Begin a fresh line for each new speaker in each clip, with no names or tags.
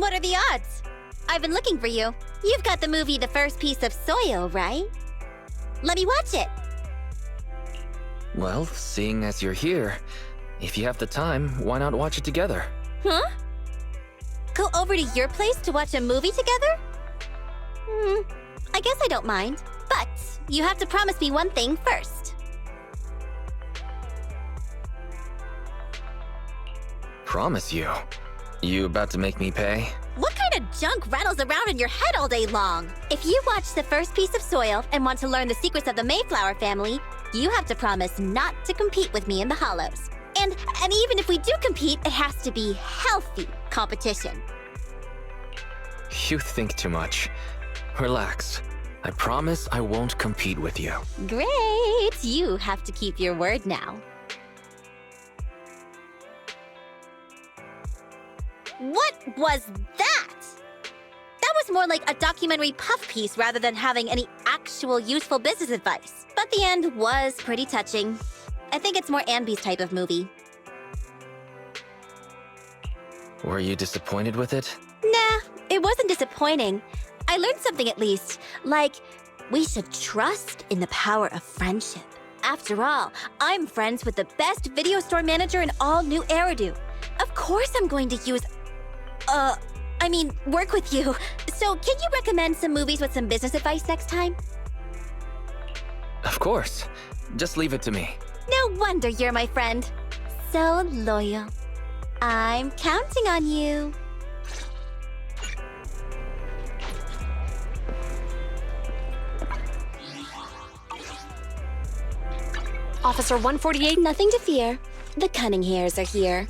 What are the odds? I've been looking for you. You've got the movie The First Piece of Soil, right? Let me watch it.
Well, seeing as you're here, if you have the time, why not watch it together?
Huh? Go over to your place to watch a movie together? I guess I don't mind. But you have to promise me one thing first.
Promise you. You about to make me pay?
What kind of junk rattles around in your head all day long? If you watch The First Piece of Soil and want to learn the secrets of the Mayflower family, you have to promise not to compete with me in the Hollows. And even if we do compete, it has to be healthy competition.
You think too much. Relax. I promise I won't compete with you.
Great! You have to keep your word now. What was that? That was more like a documentary puff piece rather than having any actual useful business advice. But the end was pretty touching. I think it's more Anby's type of movie.
Were you disappointed with it?
Nah, it wasn't disappointing. I learned something at least. Like, we should trust in the power of friendship. After all, I'm friends with the best video store manager in all New Eridu. Of course I'm going to use... work with you. So can you recommend some movies with some business advice next time?
Of course. Just leave it to me.
No wonder you're my friend. So loyal. I'm counting on you.
Officer 148.
Nothing to fear. The Cunninghairs are here.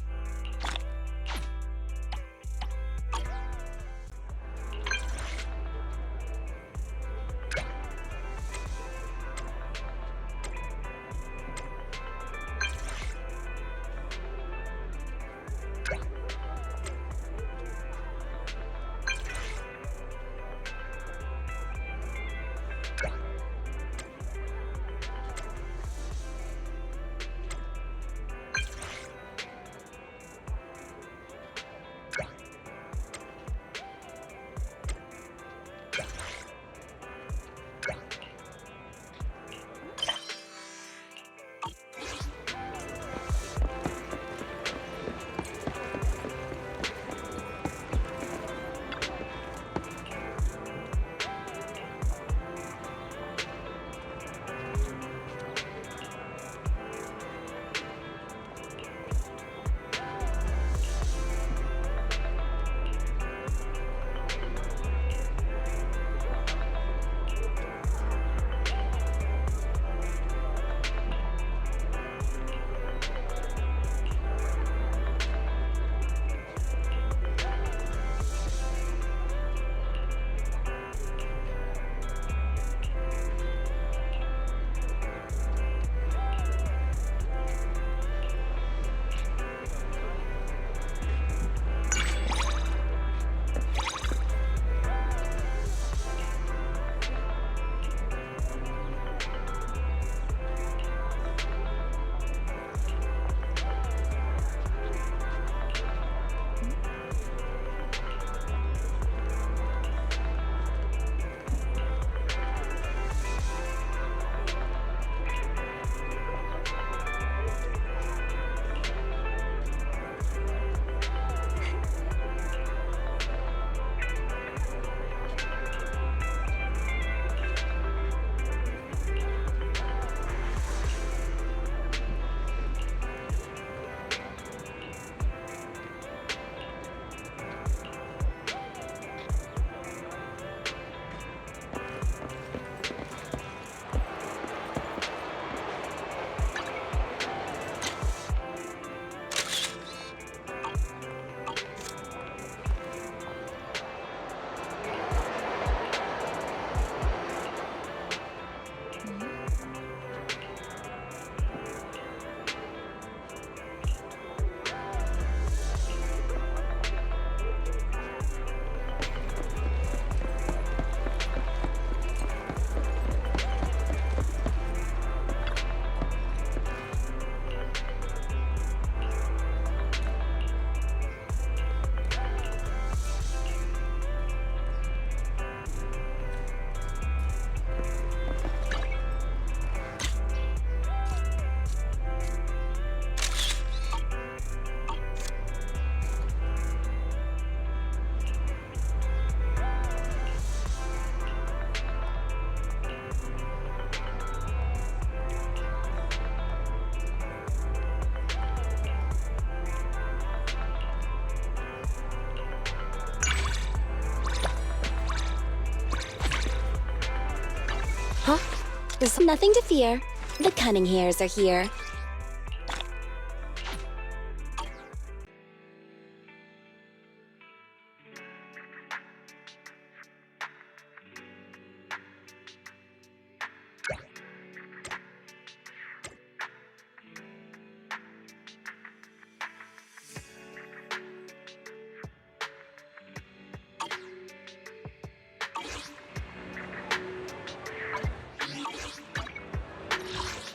Nothing to fear. The cunning hairs are here.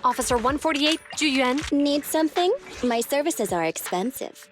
Officer 148, Juyuan.
Need something? My services are expensive.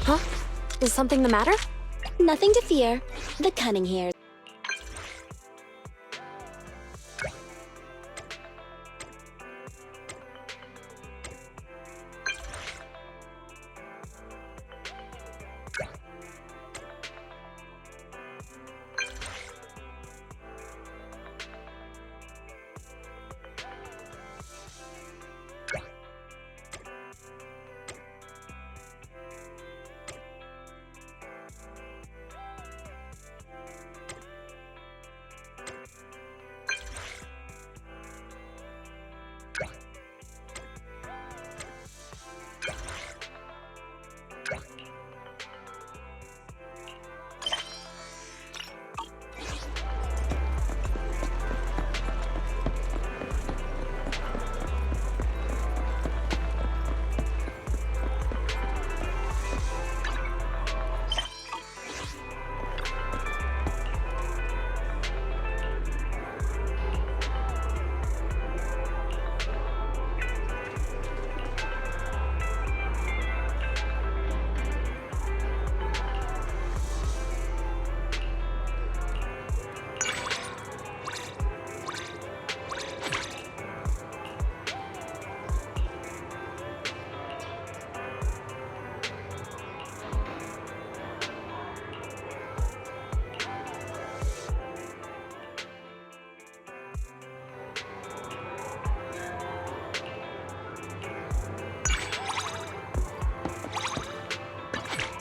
Huh? Is something the matter?
Nothing to fear. The cunning hairs.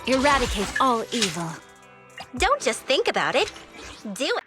Eradicate all evil.
Don't just think about it. Do it.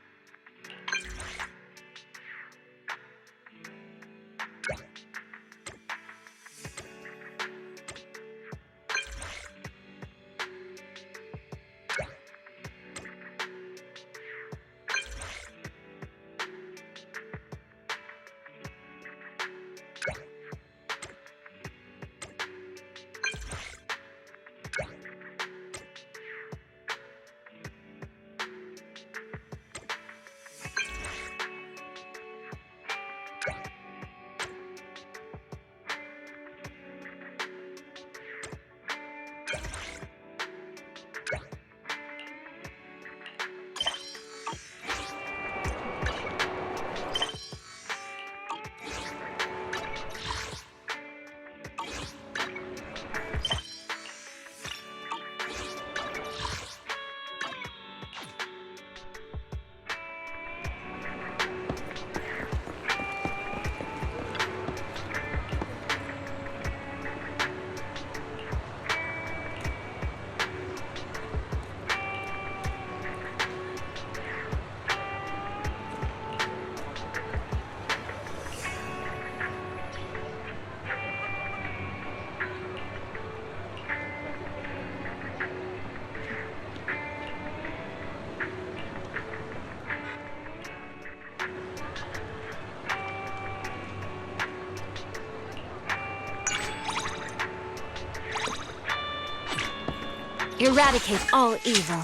Eradicate all evil.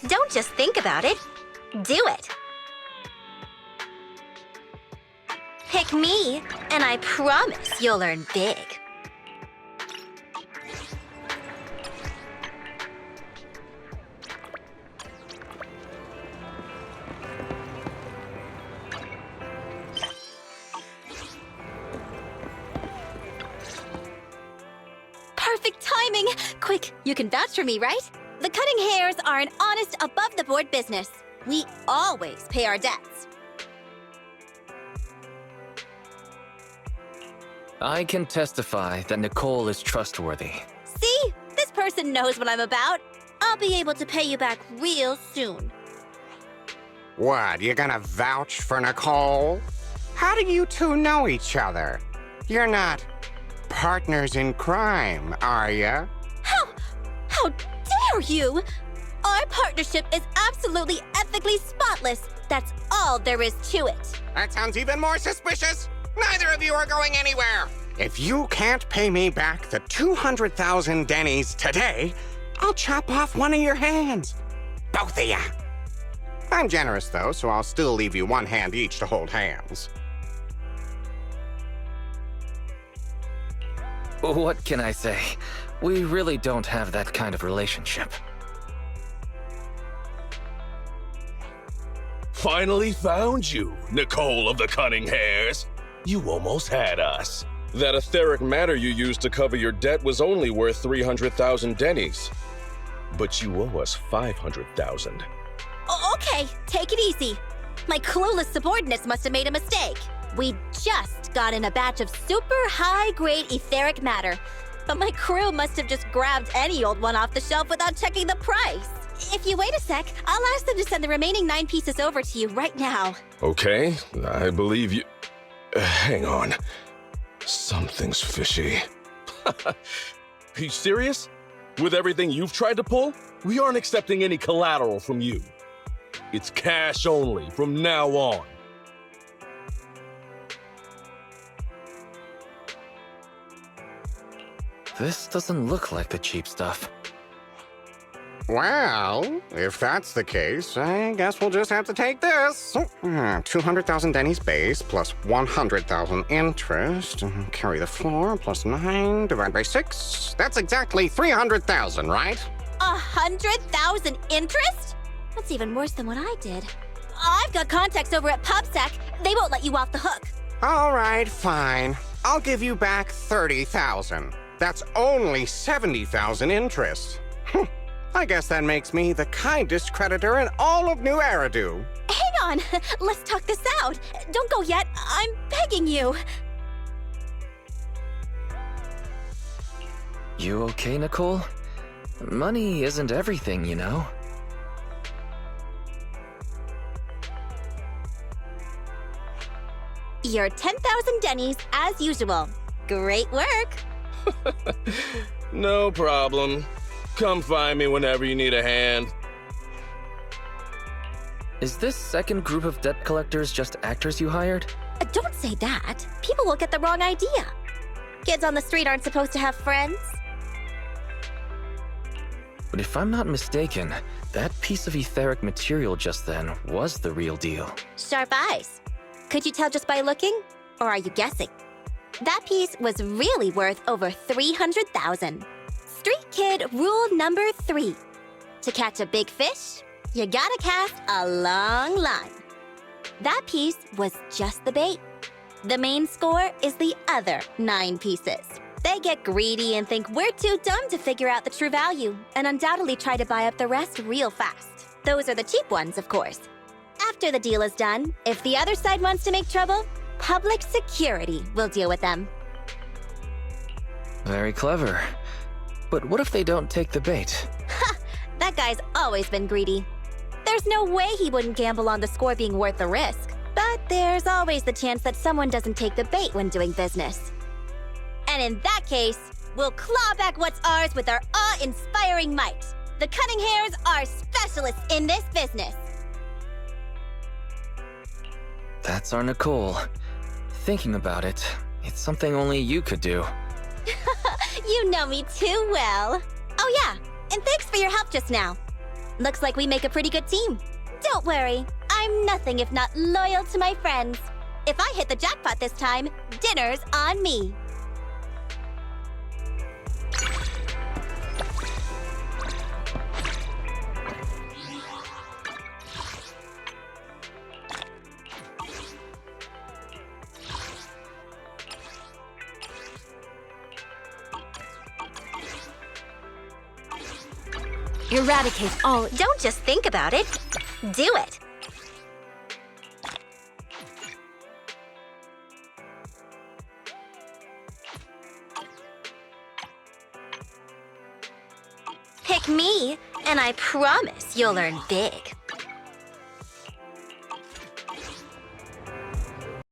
Don't just think about it. Do it. Pick me, and I promise you'll earn big. Perfect timing! Quick, you can vouch for me, right? The Cutting Hairs are an honest, above-the-board business. We always pay our debts.
I can testify that Nicole is trustworthy.
See? This person knows what I'm about. I'll be able to pay you back real soon.
What, you gonna vouch for Nicole? How do you two know each other? You're not partners in crime, are ya?
How dare you? Our partnership is absolutely ethically spotless. That's all there is to it.
That sounds even more suspicious. Neither of you are going anywhere. If you can't pay me back the 200,000 Denny's today, I'll chop off one of your hands. Both of ya. I'm generous, though, so I'll still leave you one hand each to hold hands.
What can I say? We really don't have that kind of relationship.
Finally found you, Nicole of the Cutting Hairs. You almost had us. That etheric matter you used to cover your debt was only worth 300,000 Denny's. But you owe us 500,000.
Okay, take it easy. My clueless subordinates must have made a mistake. We just got in a batch of super high-grade etheric matter, but my crew must have just grabbed any old one off the shelf without checking the price. If you wait a sec, I'll ask them to send the remaining 9 pieces over to you right now.
Okay, I believe you. Hang on. Something's fishy. Are you serious? With everything you've tried to pull, we aren't accepting any collateral from you. It's cash only from now on.
This doesn't look like the cheap stuff.
Well, if that's the case, I guess we'll just have to take this. 200,000 Denny's base plus 100,000 interest. Carry the floor plus 9 divided by 6. That's exactly 300,000, right?
100,000 interest? That's even worse than what I did. I've got contacts over at PubSec. They won't let you off the hook.
All right, fine. I'll give you back 30,000. That's only 70,000 interest. I guess that makes me the kindest creditor in all of New Eridu.
Hang on, let's talk this out. Don't go yet, I'm begging you.
You okay, Nicole? Money isn't everything, you know.
Your 10,000 Denny's as usual. Great work.
No problem. Come find me whenever you need a hand.
Is this second group of debt collectors just actors you hired?
Don't say that. People will get the wrong idea. Kids on the street aren't supposed to have friends.
But if I'm not mistaken, that piece of etheric material just then was the real deal.
Sharp eyes. Could you tell just by looking? Or are you guessing? That piece was really worth over 300,000. Street kid rule number 3. To catch a big fish, you gotta cast a long line. That piece was just the bait. The main score is the other 9 pieces. They get greedy and think we're too dumb to figure out the true value, and undoubtedly try to buy up the rest real fast. Those are the cheap ones, of course. After the deal is done, if the other side wants to make trouble, public security will deal with them.
Very clever. But what if they don't take the bait?
Ha! That guy's always been greedy. There's no way he wouldn't gamble on the score being worth the risk. But there's always the chance that someone doesn't take the bait when doing business. And in that case, we'll claw back what's ours with our awe-inspiring might. The Cutting Hairs are specialists in this business.
That's our Nicole. Thinking about it, it's something only you could do.
You know me too well. Oh yeah, And thanks for your help just now. Looks like we make a pretty good team. Don't worry, I'm nothing if not loyal to my friends. If I hit the jackpot this time, dinner's on me.
Eradicate all.
Don't just think about it. Do it. Pick me, and I promise you'll earn big.